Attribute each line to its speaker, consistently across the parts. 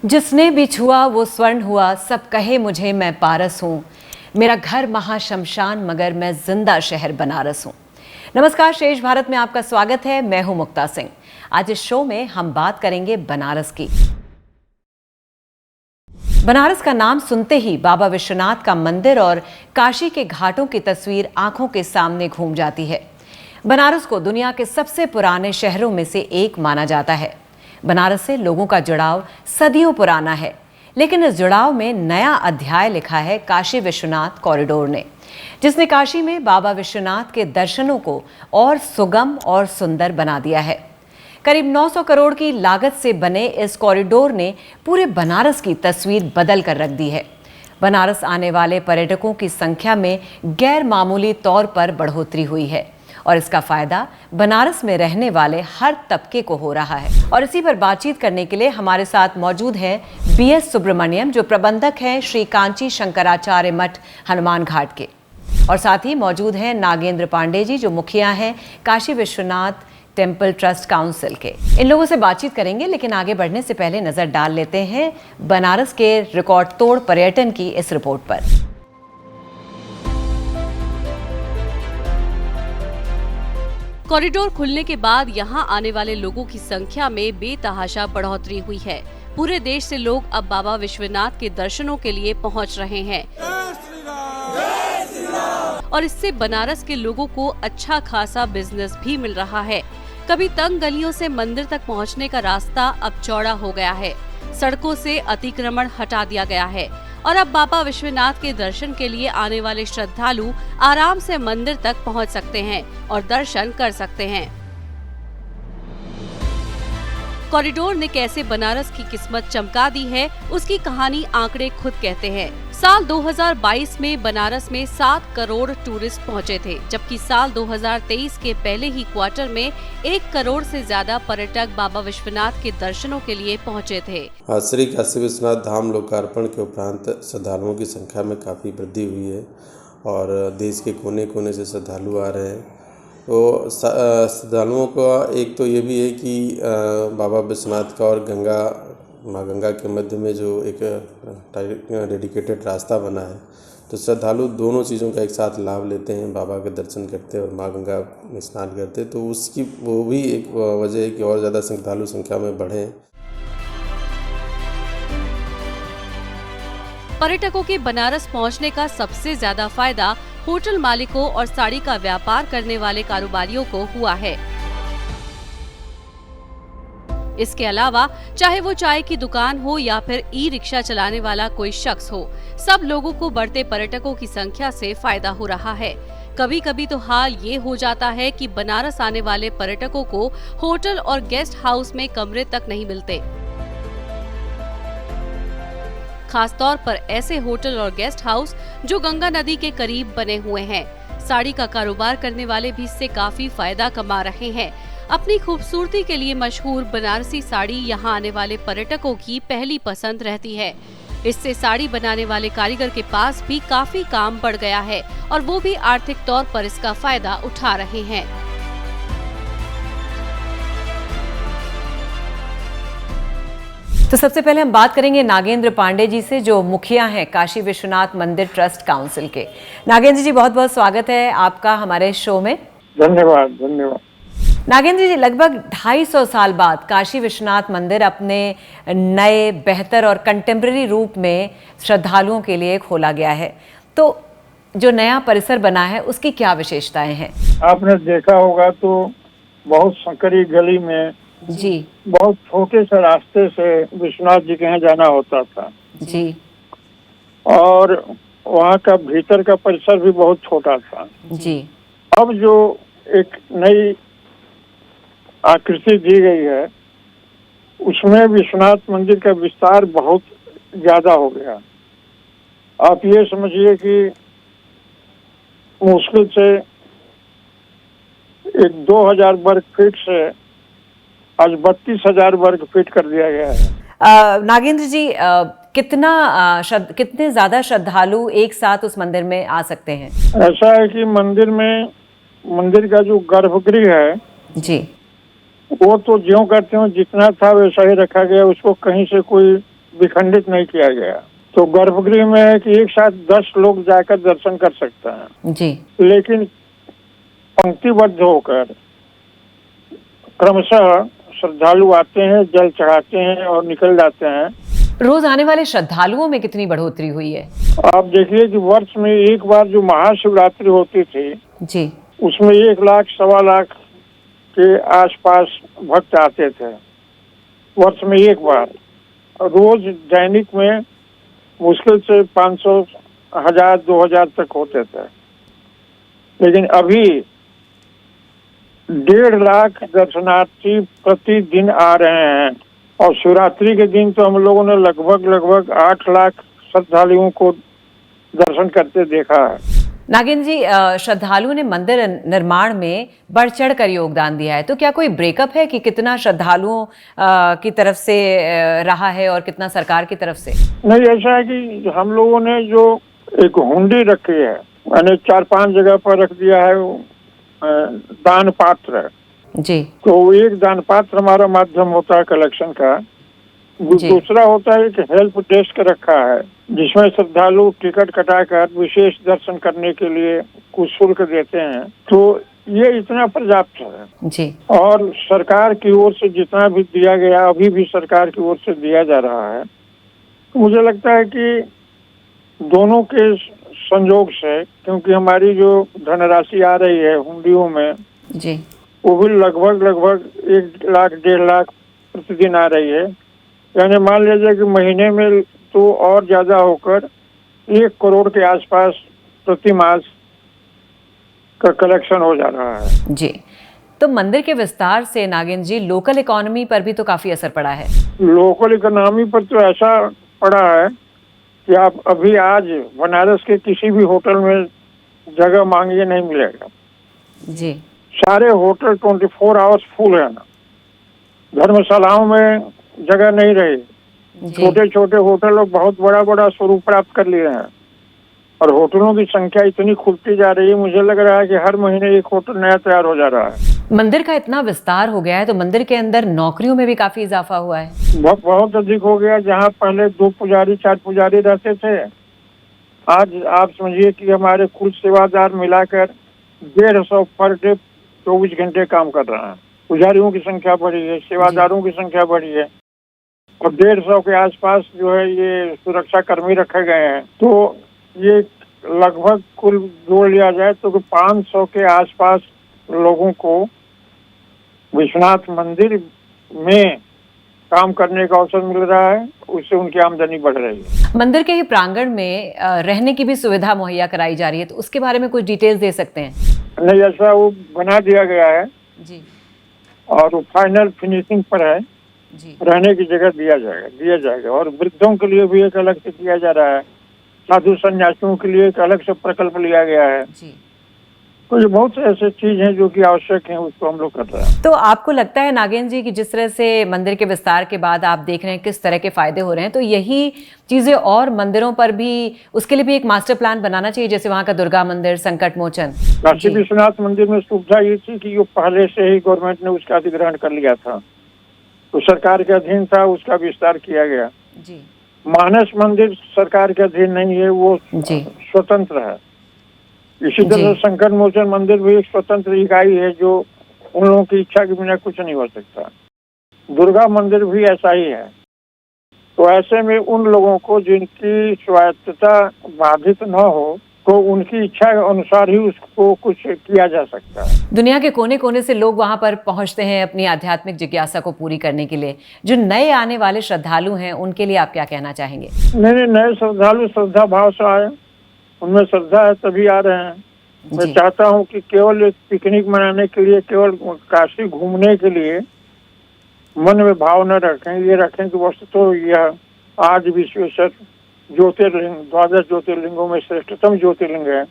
Speaker 1: जिसने भी छुआ वो स्वर्ण हुआ, सब कहे मुझे मैं पारस हूँ। मेरा घर महाशमशान मगर मैं जिंदा शहर बनारस हूँ। नमस्कार, शेष भारत में आपका स्वागत है। मैं हूँ मुक्ता सिंह। आज इस शो में हम बात करेंगे बनारस की। बनारस का नाम सुनते ही बाबा विश्वनाथ का मंदिर और काशी के घाटों की तस्वीर आंखों के सामने घूम जाती है। बनारस को दुनिया के सबसे पुराने शहरों में से एक माना जाता है। बनारस से लोगों का जुड़ाव सदियों पुराना है, लेकिन इस जुड़ाव में नया अध्याय लिखा है काशी विश्वनाथ कॉरिडोर ने, जिसने काशी में बाबा विश्वनाथ के दर्शनों को और सुगम और सुंदर बना दिया है। करीब 900 करोड़ की लागत से बने इस कॉरिडोर ने पूरे बनारस की तस्वीर बदल कर रख दी है। बनारस आने वाले पर्यटकों की संख्या में गैर मामूली तौर पर बढ़ोतरी हुई है और इसका फायदा बनारस में रहने वाले हर तबके को हो रहा है। और इसी पर बातचीत करने के लिए हमारे साथ मौजूद हैं BS सुब्रमण्यम, जो प्रबंधक हैं श्री कांची शंकराचार्य मठ हनुमान घाट के, और साथ ही मौजूद हैं नागेंद्र पांडे जी, जो मुखिया हैं Kashi Vishwanath temple trust council के। इन लोगों से बातचीत करेंगे, लेकिन आगे बढ़ने से पहले नजर डाल लेते हैं बनारस के रिकॉर्ड तोड़ पर्यटन की इस रिपोर्ट पर।
Speaker 2: कॉरिडोर खुलने के बाद यहां आने वाले लोगों की संख्या में बेतहाशा बढ़ोतरी हुई है। पूरे देश से लोग अब बाबा विश्वनाथ के दर्शनों के लिए पहुंच रहे हैं और इससे बनारस के लोगों को अच्छा खासा बिजनेस भी मिल रहा है। कभी तंग गलियों से मंदिर तक पहुंचने का रास्ता अब चौड़ा हो गया है। सड़कों से अतिक्रमण हटा दिया गया है और अब बाबा विश्वनाथ के दर्शन के लिए आने वाले श्रद्धालु आराम से मंदिर तक पहुंच सकते हैं और दर्शन कर सकते हैं। कॉरिडोर ने कैसे बनारस की किस्मत चमका दी है, उसकी कहानी आंकड़े खुद कहते हैं। साल 2022 में बनारस में 7 करोड़ टूरिस्ट पहुंचे थे, जबकि साल 2023 के पहले ही क्वार्टर में 1 करोड़ से ज्यादा पर्यटक बाबा विश्वनाथ के दर्शनों के लिए पहुंचे थे।
Speaker 3: श्री काशी विश्वनाथ धाम लोकार्पण के उपरांत श्रद्धालुओं की संख्या में काफ़ी वृद्धि हुई है और देश के कोने कोने से श्रद्धालु आ रहे हैं। तो श्रद्धालुओं का एक तो ये भी है कि बाबा विश्वनाथ का और माँ गंगा के मध्य में जो एक डेडिकेटेड रास्ता बना है, तो श्रद्धालु दोनों चीज़ों का एक साथ लाभ लेते हैं। बाबा के दर्शन करते हैं और माँ गंगा में स्नान करते हैं, तो उसकी वो भी एक वजह है कि और ज़्यादा श्रद्धालु संख्या में बढ़े।
Speaker 2: पर्यटकों के बनारस पहुंचने का सबसे ज्यादा फायदा होटल मालिकों और साड़ी का व्यापार करने वाले कारोबारियों को हुआ है। इसके अलावा चाहे वो चाय की दुकान हो या फिर ई-रिक्शा चलाने वाला कोई शख्स हो, सब लोगों को बढ़ते पर्यटकों की संख्या से फायदा हो रहा है। कभी कभी तो हाल ये हो जाता है कि बनारस आने वाले पर्यटकों को होटल और गेस्ट हाउस में कमरे तक नहीं मिलते। खासतौर पर ऐसे होटल और गेस्ट हाउस जो गंगा नदी के करीब बने हुए हैं। साड़ी का कारोबार करने वाले भी इससे काफी फायदा कमा रहे हैं। अपनी खूबसूरती के लिए मशहूर बनारसी साड़ी यहाँ आने वाले पर्यटकों की पहली पसंद रहती है। इससे साड़ी बनाने वाले कारीगर के पास भी काफी काम बढ़ गया है और वो भी आर्थिक तौर पर इसका फायदा उठा रहे हैं।
Speaker 1: तो सबसे पहले हम बात करेंगे नागेंद्र पांडे जी से, जो मुखिया हैं काशी विश्वनाथ मंदिर ट्रस्ट काउंसिल के। नागेंद्र जी, बहुत बहुत स्वागत है आपका हमारे शो में।
Speaker 4: धन्यवाद धन्यवाद।
Speaker 1: नागेंद्र जी, लगभग 250 साल बाद काशी विश्वनाथ मंदिर अपने नए, बेहतर और कंटेम्प्रेरी रूप में श्रद्धालुओं के लिए खोला गया है, तो जो नया परिसर बना है उसकी क्या विशेषताएं हैं?
Speaker 4: आपने देखा होगा तो बहुत संकरी गली में
Speaker 1: जी,
Speaker 4: बहुत छोटे से रास्ते से विश्वनाथ जी के यहाँ जाना होता था
Speaker 1: जी,
Speaker 4: और वहाँ का भीतर का परिसर भी बहुत छोटा था
Speaker 1: जी।
Speaker 4: अब जो एक नई आकृति दी गई है, उसमें विश्वनाथ मंदिर का विस्तार बहुत ज्यादा हो गया। आप ये समझिए कि मुश्किल से एक 2000 वर्ग फीट से आज 32,000 वर्ग फीट कर दिया गया है।
Speaker 1: नागेंद्र जी, कितने ज्यादा श्रद्धालु एक साथ उस मंदिर में आ सकते हैं?
Speaker 4: ऐसा है कि मंदिर का जो गर्भगृह है
Speaker 1: जी,
Speaker 4: वो तो ज्यों करते हो जितना था वैसा ही रखा गया, उसको कहीं से कोई विखंडित नहीं किया गया। तो गर्भगृह में है कि एक साथ 10 लोग जाकर दर्शन कर सकते हैं,
Speaker 1: जी।
Speaker 4: लेकिन पंक्तिबद्ध होकर क्रमशः श्रद्धालु आते हैं, जल चढ़ाते हैं और निकल जाते हैं।
Speaker 1: रोज आने वाले श्रद्धालुओं में कितनी बढ़ोतरी हुई है?
Speaker 4: आप देखिए कि वर्ष में एक बार जो महाशिवरात्रि होती थी,
Speaker 1: जी।
Speaker 4: उसमें 1 लाख सवा लाख के आसपास भक्त आते थे, वर्ष में एक बार। रोज दैनिक में मुश्किल से 500, 1000, 2000 तक होते थे। लेकिन अभी 1.5 लाख दर्शनार्थी प्रतिदिन आ रहे हैं, और शिवरात्रि के दिन तो हम लोगों ने लगभग 8 लाख श्रद्धालुओं को दर्शन करते देखा है।
Speaker 1: नागेंद्र जी, श्रद्धालुओं ने मंदिर निर्माण में बढ़ चढ़ कर योगदान दिया है, तो क्या कोई ब्रेकअप है कि कितना श्रद्धालुओं की तरफ से रहा है और कितना सरकार की तरफ से?
Speaker 4: नहीं, ऐसा है कि हम लोगों ने जो एक हुंडी रखी है, मैंने 4-5 जगह पर रख दिया है दान पात्र।
Speaker 1: जी।
Speaker 4: तो एक दान पात्र हमारा माध्यम होता है कलेक्शन का। दूसरा होता है कि हेल्प डेस्क रखा है, जिसमें श्रद्धालु टिकट कटाकर विशेष दर्शन करने के लिए कुछ शुल्क देते हैं। तो ये इतना पर्याप्त है।
Speaker 1: जी।
Speaker 4: और सरकार की ओर से जितना भी दिया गया, अभी भी सरकार की ओर से दिया जा रहा है। तो मुझे लगता है कि दोनों के संयोग से, क्योंकि हमारी जो धनराशि आ रही है हुंडियों में,
Speaker 1: जी,
Speaker 4: वो भी लगभग 1 लाख 1.5 लाख प्रतिदिन आ रही है। यानी मान लीजिए कि महीने में तो और ज्यादा होकर 1 करोड़ के आसपास प्रति मास का कलेक्शन हो जा रहा है।
Speaker 1: जी। तो मंदिर के विस्तार से नागेंद्र जी लोकल इकोनॉमी पर भी तो काफी असर पड़ा है।
Speaker 4: लोकल इकोनॉमी पर तो ऐसा पड़ा है कि आप अभी आज बनारस के किसी भी होटल में जगह मांगिए नहीं मिलेगा।
Speaker 1: जी।
Speaker 4: सारे होटल 24 आवर्स फुल है ना। धर्मशालाओं में जगह नहीं रही। छोटे छोटे होटल बहुत बड़ा स्वरूप प्राप्त कर लिए हैं, और होटलों की संख्या इतनी खुलती जा रही है, मुझे लग रहा है कि हर महीने एक होटल नया तैयार हो जा रहा है।
Speaker 1: मंदिर का इतना विस्तार हो गया है तो मंदिर के अंदर नौकरियों में भी काफी इजाफा हुआ है।
Speaker 4: बहुत अधिक हो गया। जहाँ पहले 2 पुजारी 4 पुजारी रहते थे, आज आप समझिए कि हमारे कुल सेवादार मिलाकर 150 पर डे 24 घंटे काम कर रहे हैं। पुजारियों की संख्या बढ़ी है, सेवादारों की संख्या बढ़ी है, और 150 के आसपास जो है ये सुरक्षा कर्मी रखे गए हैं। तो ये लगभग कुल जोड़ लिया जाए तो 500 के आसपास लोगों को विश्वनाथ मंदिर में काम करने का अवसर मिल रहा है, उससे उनकी आमदनी बढ़ रही है।
Speaker 1: मंदिर के ही प्रांगण में रहने की भी सुविधा मुहैया कराई जा रही है, तो उसके बारे में कुछ डिटेल्स दे सकते हैं?
Speaker 4: नहीं, ऐसा वो बना दिया गया है
Speaker 1: जी,
Speaker 4: और वो फाइनल फिनिशिंग पर है।
Speaker 1: जी।
Speaker 4: रहने की जगह दिया जाएगा। और वृद्धों के लिए भी एक अलग से किया जा रहा है, साधु संन्यासियों के लिए एक अलग से प्रकल्प लिया गया है।
Speaker 1: जी।
Speaker 4: तो ये बहुत से ऐसे चीज हैं जो कि आवश्यक हैं, उसको हम लोग कर रहे हैं।
Speaker 1: तो आपको लगता है नागेंद्र जी कि जिस तरह से मंदिर के विस्तार के बाद आप देख रहे हैं किस तरह के फायदे हो रहे हैं, तो यही चीजें और मंदिरों पर भी, उसके लिए भी एक मास्टर प्लान बनाना चाहिए, जैसे वहाँ का दुर्गा मंदिर, संकट मोचन।
Speaker 4: काशी विश्वनाथ मंदिर में सुविधा ये थी कि वो पहले से ही गवर्नमेंट ने उसका अधिग्रहण कर लिया था, तो सरकार के अधीन था, उसका विस्तार किया गया।
Speaker 1: जी।
Speaker 4: मानस मंदिर सरकार के अधीन नहीं है, वो स्वतंत्र है। इसी तरह संकट मोचन मंदिर भी एक स्वतंत्र इकाई है, जो उन लोगों की इच्छा के बिना कुछ नहीं हो सकता। दुर्गा मंदिर भी ऐसा ही है। तो ऐसे में उन लोगों को जिनकी स्वायत्तता बाधित न हो, तो उनकी इच्छा के अनुसार ही उसको कुछ किया जा सकता है।
Speaker 1: दुनिया के कोने कोने से लोग वहां पर पहुंचते हैं अपनी आध्यात्मिक जिज्ञासा को पूरी करने के लिए। जो नए आने वाले श्रद्धालु हैं, उनके लिए आप क्या कहना चाहेंगे?
Speaker 4: नहीं, नए श्रद्धालु श्रद्धा भाव से आए, उनमें श्रद्धा है तभी आ रहे हैं। मैं चाहता हूँ कि केवल एक पिकनिक मनाने के लिए, केवल काशी घूमने के लिए मन में भाव न रखें। ये रखें कि वस्तु तो यह आज विश्वेश्वर ज्योतिर्लिंग, 12 ज्योतिर्लिंगों में श्रेष्ठतम ज्योतिर्लिंग है,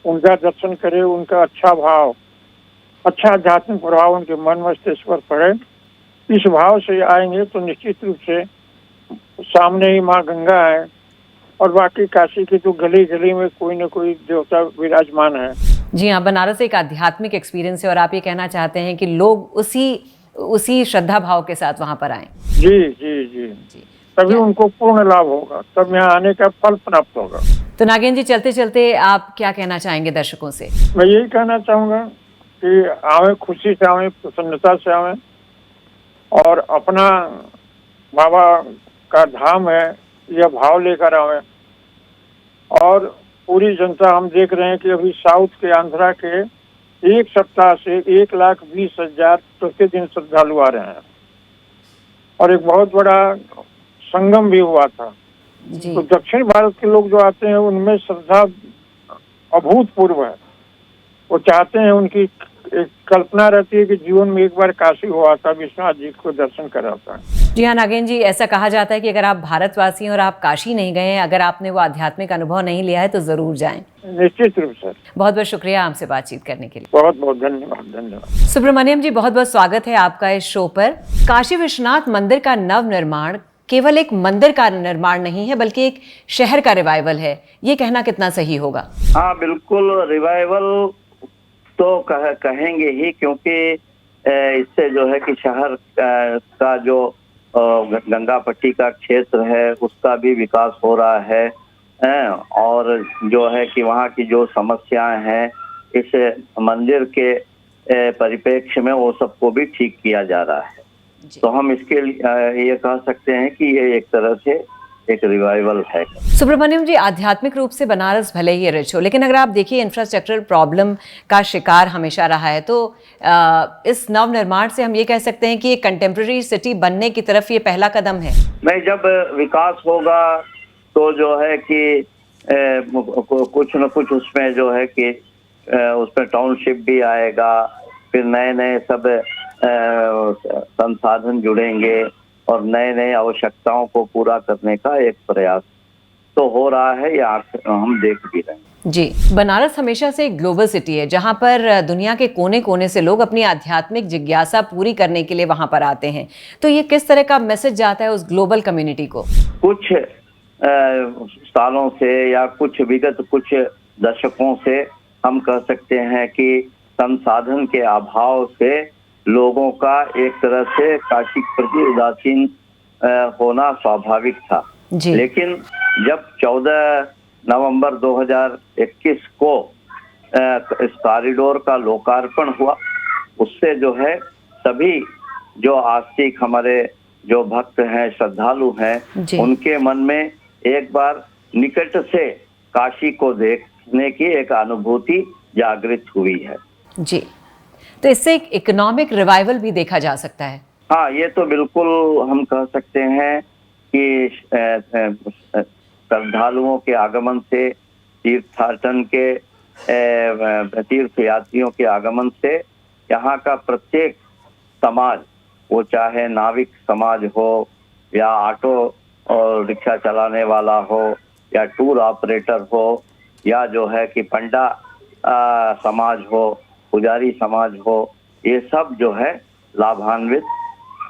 Speaker 4: उनका दर्शन करें। उनका अच्छा भाव, अच्छा आध्यात्मिक प्रभाव उनके मन मस्तिष्क पर पड़े। इस भाव से आएंगे तो निश्चित रूप से सामने ही माँ गंगा है, और बाकी काशी की तो गली गली में कोई न कोई देवता विराजमान है।
Speaker 1: जी हाँ, बनारस एक आध्यात्मिक एक्सपीरियंस है, और आप ये कहना चाहते हैं कि लोग उसी श्रद्धा भाव के साथ वहां पर आएं।
Speaker 4: जी जी जी जी। तभी उनको पूर्ण लाभ होगा, तब यहाँ आने का फल प्राप्त होगा।
Speaker 1: तो नागेंद्र जी, चलते चलते आप क्या कहना चाहेंगे दर्शकों से?
Speaker 4: मैं यही कहना चाहूँगा कि आवे, खुशी से आवे, प्रसन्नता से आवे और अपना बाबा का धाम है यह भाव लेकर आवे। और पूरी जनता, हम देख रहे हैं कि अभी साउथ के, आंध्रा के एक सप्ताह से 1,20,000 प्रतिदिन श्रद्धालु आ रहे हैं और एक बहुत बड़ा संगम भी हुआ था।
Speaker 1: जी।
Speaker 4: तो दक्षिण भारत के लोग जो आते हैं उनमें श्रद्धा अभूतपूर्व है। वो चाहते हैं, उनकी एक कल्पना रहती है कि जीवन में एक बार काशी हो आता, विश्वनाथ जी को दर्शन कराता है।
Speaker 1: जी हाँ नागेंद्र जी, ऐसा कहा जाता है कि अगर आप भारतवासी हैं और आप काशी नहीं गए हैं, अगर आपने वो आध्यात्मिक अनुभव नहीं लिया है तो जरूर जाएं।
Speaker 4: निश्चित रूप से।
Speaker 1: बहुत बहुत शुक्रिया हमसे बातचीत करने के लिए।
Speaker 4: बहुत बहुत धन्यवाद। धन्यवाद
Speaker 1: सुब्रमण्यम जी, बहुत बहुत स्वागत है आपका इस शो पर। काशी विश्वनाथ मंदिर का नव निर्माण केवल एक मंदिर का निर्माण नहीं है, बल्कि एक शहर का रिवाइवल है, ये कहना कितना सही होगा?
Speaker 5: हाँ बिल्कुल, रिवाइवल तो कहेंगे ही, क्योंकि इससे जो है कि शहर का जो गंगा पट्टी का क्षेत्र है उसका भी विकास हो रहा है और जो है कि वहाँ की जो समस्याएं हैं इस मंदिर के परिप्रेक्ष्य में वो सबको भी ठीक किया जा रहा है। तो हम इसके लिए ये कह सकते हैं कि ये एक तरह से एक रिवाइवल है।
Speaker 1: सुब्रमण्यम जी, आध्यात्मिक रूप से बनारस भले ही रिच हो, लेकिन अगर आप देखिए इंफ्रास्ट्रक्चरल प्रॉब्लम का शिकार हमेशा रहा है, तो इस नव निर्माण से हम ये कह सकते हैं कि एक कंटेम्प्रेरी सिटी बनने की तरफ ये पहला कदम है।
Speaker 5: नहीं, जब विकास होगा तो जो है कि कुछ न कुछ उसमें जो है कि उसमें टाउनशिप भी आएगा, फिर नए नए सब संसाधन जुड़ेंगे और नए नए आवश्यकताओं को पूरा करने का एक प्रयास तो हो रहा है, या हम देख भी रहे हैं।
Speaker 1: जी, बनारस हमेशा से एक ग्लोबल सिटी है जहां पर दुनिया के कोने कोने से लोग अपनी आध्यात्मिक जिज्ञासा पूरी करने के लिए वहां पर आते हैं। तो ये किस तरह का मैसेज जाता है उस ग्लोबल कम्युनिटी को?
Speaker 5: कुछ सालों से या कुछ दशकों से हम कह सकते हैं कि संसाधन के अभाव से लोगों का एक तरह से काशी के प्रति उदासीन होना स्वाभाविक था। लेकिन जब 14 नवंबर 2021 को इस कॉरिडोर का लोकार्पण हुआ, उससे जो है सभी जो आस्तिक हमारे जो भक्त हैं, श्रद्धालु हैं, उनके मन में एक बार निकट से काशी को देखने की एक अनुभूति जागृत हुई है।
Speaker 1: जी, तो इससे एक इकोनॉमिक रिवाइवल भी देखा जा सकता है।
Speaker 5: हाँ, ये तो बिल्कुल हम कह सकते हैं कि श्रद्धालुओं के आगमन से, तीर्थाटन के तीर्थ यात्रियों के आगमन से यहाँ का प्रत्येक समाज, वो चाहे नाविक समाज हो या ऑटो और रिक्शा चलाने वाला हो या टूर ऑपरेटर हो या जो है कि पंडा समाज हो, पुजारी समाज हो, ये सब जो है लाभान्वित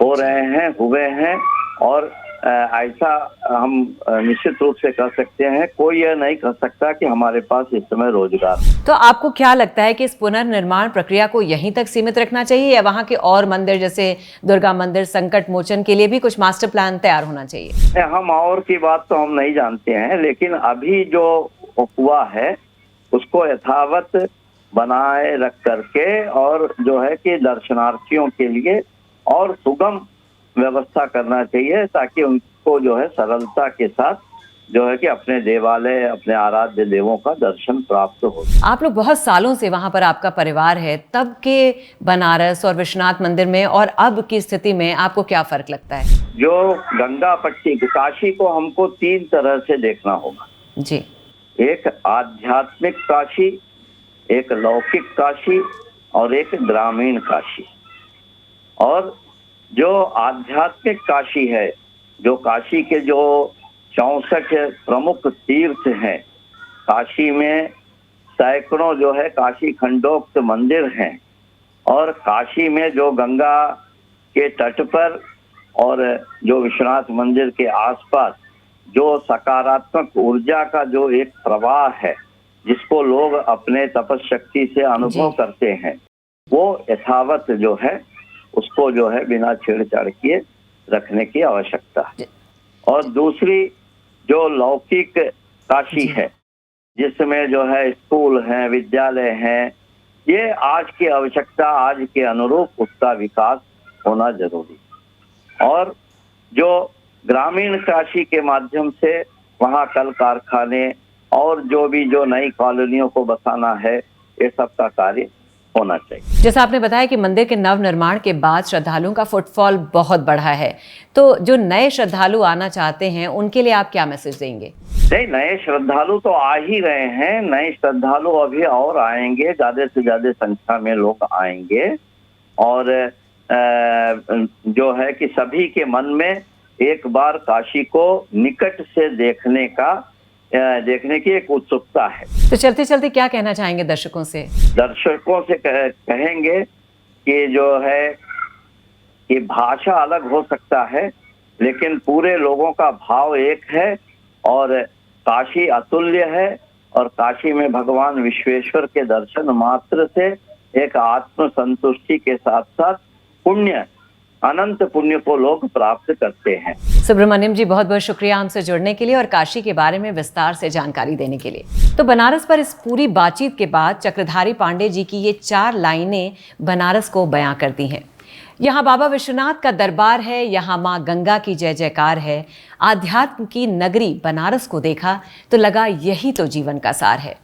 Speaker 5: हो रहे हैं, हुए हैं। और ऐसा हम निश्चित रूप से कह सकते हैं, कोई यह नहीं कह सकता कि हमारे पास इस समय रोजगार।
Speaker 1: तो आपको क्या लगता है कि इस पुनर्निर्माण प्रक्रिया को यहीं तक सीमित रखना चाहिए, या वहाँ के और मंदिर जैसे दुर्गा मंदिर संकट मोचन के लिए भी कुछ मास्टर प्लान तैयार होना चाहिए?
Speaker 5: हम और की बात तो हम नहीं जानते हैं, लेकिन अभी जो हुआ है उसको यथावत बनाए रख करके और जो है कि दर्शनार्थियों के लिए और सुगम व्यवस्था करना चाहिए, ताकि उनको जो है सरलता के साथ जो है कि अपने देवालय, अपने आराध्य देवों का दर्शन प्राप्त हो।
Speaker 1: आप लोग बहुत सालों से वहां पर, आपका परिवार है, तब के बनारस और विश्वनाथ मंदिर में और अब की स्थिति में आपको क्या फर्क लगता है?
Speaker 5: जो गंगा पट्टी काशी को हमको 3 तरह से देखना होगा।
Speaker 1: जी,
Speaker 5: एक आध्यात्मिक काशी, एक लौकिक काशी और एक ग्रामीण काशी। और जो आध्यात्मिक काशी है, जो काशी के जो 64 प्रमुख तीर्थ हैं, काशी में सैकड़ों जो है काशी खंडोक्त मंदिर हैं, और काशी में जो गंगा के तट पर और जो विश्वनाथ मंदिर के आसपास जो सकारात्मक ऊर्जा का जो एक प्रवाह है, जिसको लोग अपने तपस्शक्ति से अनुभव करते हैं, वो यथावत जो है उसको जो है बिना छेड़छाड़ किए रखने की आवश्यकता है। और दूसरी जो लौकिक काशी है, जिसमें जो है स्कूल हैं, विद्यालय हैं, ये आज की आवश्यकता, आज के अनुरूप उसका विकास होना जरूरी है। और जो ग्रामीण काशी के माध्यम से वहाँ कल कारखाने और जो नई कॉलोनियों को बसाना है, ये सब का कार्य होना चाहिए।
Speaker 1: जैसा आपने बताया कि मंदिर के नवनिर्माण के बाद श्रद्धालुओं का फुटफॉल बहुत बढ़ा है, तो जो नए श्रद्धालु आना चाहते हैं उनके लिए आप क्या मैसेज देंगे?
Speaker 5: नहीं, नए श्रद्धालु तो आ ही रहे हैं, नए श्रद्धालु अभी और आएंगे, ज्यादा से ज्यादा संख्या में लोग आएंगे। और जो है कि सभी के मन में एक बार काशी को निकट से देखने की एक उत्सुकता है।
Speaker 1: तो चलते चलते क्या कहना चाहेंगे दर्शकों से?
Speaker 5: दर्शकों से कहेंगे कि जो है कि भाषा अलग हो सकता है, लेकिन पूरे लोगों का भाव एक है और काशी अतुल्य है। और काशी में भगवान विश्वेश्वर के दर्शन मात्र से एक आत्म संतुष्टि के साथ साथ पुण्य, अनंत पुण्य को लोग प्राप्त करते हैं।
Speaker 1: सुब्रमण्यम जी, बहुत बहुत शुक्रिया हमसे जुड़ने के लिए और काशी के बारे में विस्तार से जानकारी देने के लिए। तो बनारस पर इस पूरी बातचीत के बाद चक्रधारी पांडे जी की ये 4 लाइनें बनारस को बयां करती हैं। यहाँ बाबा विश्वनाथ का दरबार है, यहाँ माँ गंगा की जय जयकार है, आध्यात्म की नगरी बनारस को देखा तो लगा यही तो जीवन का सार है।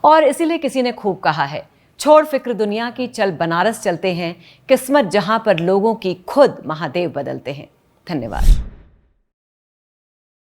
Speaker 1: और इसीलिए किसी ने खूब कहा है, छोड़ फिक्र दुनिया की, चल बनारस चलते हैं, किस्मत जहां पर लोगों की खुद महादेव बदलते हैं। धन्यवाद।